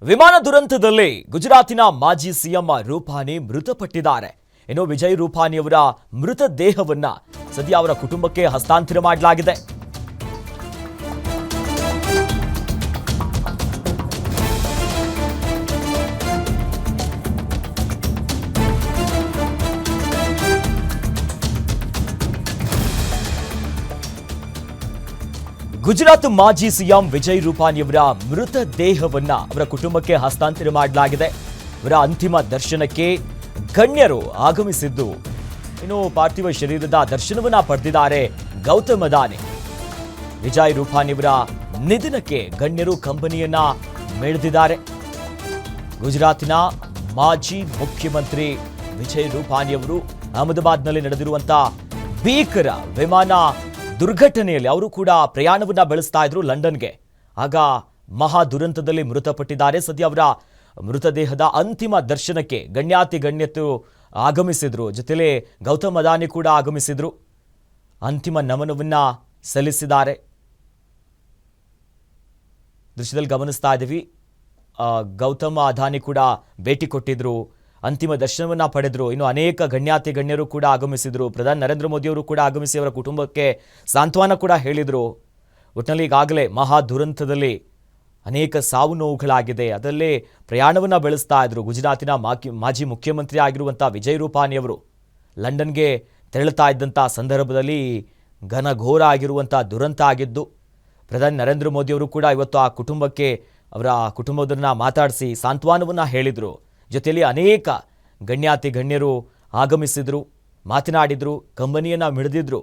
ವಿಮಾನ ದುರಂತದಲ್ಲಿ ಗುಜರಾತಿನ ಮಾಜಿ ಸಿಎಂ ರೂಪಾನಿ ಮೃತಪಟ್ಟಿದ್ದಾರೆ. ಇನ್ನು ವಿಜಯ್ ರೂಪಾನಿಯವರ ಮೃತದೇಹವನ್ನ ಸದ್ಯ ಅವರ ಕುಟುಂಬಕ್ಕೆ ಹಸ್ತಾಂತರ ಮಾಡಲಾಗಿದೆ. ಗುಜರಾತ್ ಮಾಜಿ ಸಿಎಂ ವಿಜಯ್ ರೂಪಾನಿಯವರ ಮೃತದೇಹವನ್ನ ಅವರ ಕುಟುಂಬಕ್ಕೆ ಹಸ್ತಾಂತರ ಮಾಡಲಾಗಿದೆ. ಅವರ ಅಂತಿಮ ದರ್ಶನಕ್ಕೆ ಗಣ್ಯರು ಆಗಮಿಸಿದ್ದು, ಇನ್ನು ಪಾರ್ಥಿವ ಶರೀರದ ದರ್ಶನವನ್ನ ಪಡೆದಿದ್ದಾರೆ ಗೌತಮ್ ಅದಾನಿ. ವಿಜಯ್ ರೂಪಾನಿಯವರ ನಿಧನಕ್ಕೆ ಗಣ್ಯರು ಕಂಬನಿಯನ್ನ ಮೆಳೆದಿದ್ದಾರೆ. ಗುಜರಾತಿನ ಮಾಜಿ ಮುಖ್ಯಮಂತ್ರಿ ವಿಜಯ್ ರೂಪಾನಿಯವರು ಅಹಮದಾಬಾದ್ನಲ್ಲಿ ನಡೆದಿರುವಂತಹ ಭೀಕರ ವಿಮಾನ ದುರ್ಘಟನೆಯಲ್ಲಿ ಅವರು ಕೂಡ ಪ್ರಯಾಣವನ್ನ ಬೆಳೆಸ್ತಾ ಇದ್ರು ಲಂಡನ್ಗೆ. ಆಗ ಮಹಾ ದುರಂತದಲ್ಲಿ ಮೃತಪಟ್ಟಿದ್ದಾರೆ. ಸದ್ಯ ಅವರ ಮೃತದೇಹದ ಅಂತಿಮ ದರ್ಶನಕ್ಕೆ ಗಣ್ಯರು ಆಗಮಿಸಿದ್ರು. ಜೊತೆಲೇ ಗೌತಮ್ ಅದಾನಿ ಕೂಡ ಆಗಮಿಸಿದ್ರು. ಅಂತಿಮ ನಮನವನ್ನ ಸಲ್ಲಿಸಿದ್ದಾರೆ. ದೃಶ್ಯದಲ್ಲಿ ಗಮನಿಸ್ತಾ ಇದ್ದೀವಿ. ಗೌತಮ್ ಅದಾನಿ ಕೂಡ ಭೇಟಿ ಕೊಟ್ಟಿದ್ರು, ಅಂತಿಮ ದರ್ಶನವನ್ನ ಪಡೆದ್ರು. ಇನ್ನು ಅನೇಕ ಗಣ್ಯರು ಕೂಡ ಆಗಮಿಸಿದ್ರು. ಪ್ರಧಾನಿ ನರೇಂದ್ರ ಮೋದಿ ಅವರು ಕೂಡ ಆಗಮಿಸಿ ಅವರ ಕುಟುಂಬಕ್ಕೆ ಸಾಂತ್ವನ ಕೂಡ ಹೇಳಿದರು. ಒಟ್ಟಿನಲ್ಲಿ ಈಗಾಗಲೇ ಮಹಾ ದುರಂತದಲ್ಲಿ ಅನೇಕ ಸಾವು ನೋವುಗಳಾಗಿದೆ. ಅದರಲ್ಲೇ ಪ್ರಯಾಣವನ್ನ ಬೆಳೆಸ್ತಾ ಇದ್ರು ಗುಜರಾತಿನ ಮಾಜಿ ಮುಖ್ಯಮಂತ್ರಿ ಆಗಿರುವಂಥ ವಿಜಯ್ ರೂಪಾನಿಯವರು. ಲಂಡನ್ಗೆ ತೆರಳುತ್ತಾ ಇದ್ದಂಥ ಸಂದರ್ಭದಲ್ಲಿ ಘನಘೋರ ಆಗಿರುವಂಥ ದುರಂತ ಆಗಿದ್ದು, ಪ್ರಧಾನಿ ನರೇಂದ್ರ ಮೋದಿ ಅವರು ಕೂಡ ಇವತ್ತು ಆ ಕುಟುಂಬಕ್ಕೆ ಅವರ ಕುಟುಂಬದನ್ನ ಮಾತಾಡಿಸಿ ಸಾಂತ್ವನವನ್ನ ಹೇಳಿದರು. ಜೊತೆಯಲ್ಲಿ ಅನೇಕ ಗಣ್ಯರು ಆಗಮಿಸಿದ್ರು, ಮಾತನಾಡಿದ್ರು, ಕಂಬನಿಯನ್ನ ಮಿಡಿದಿದ್ರು.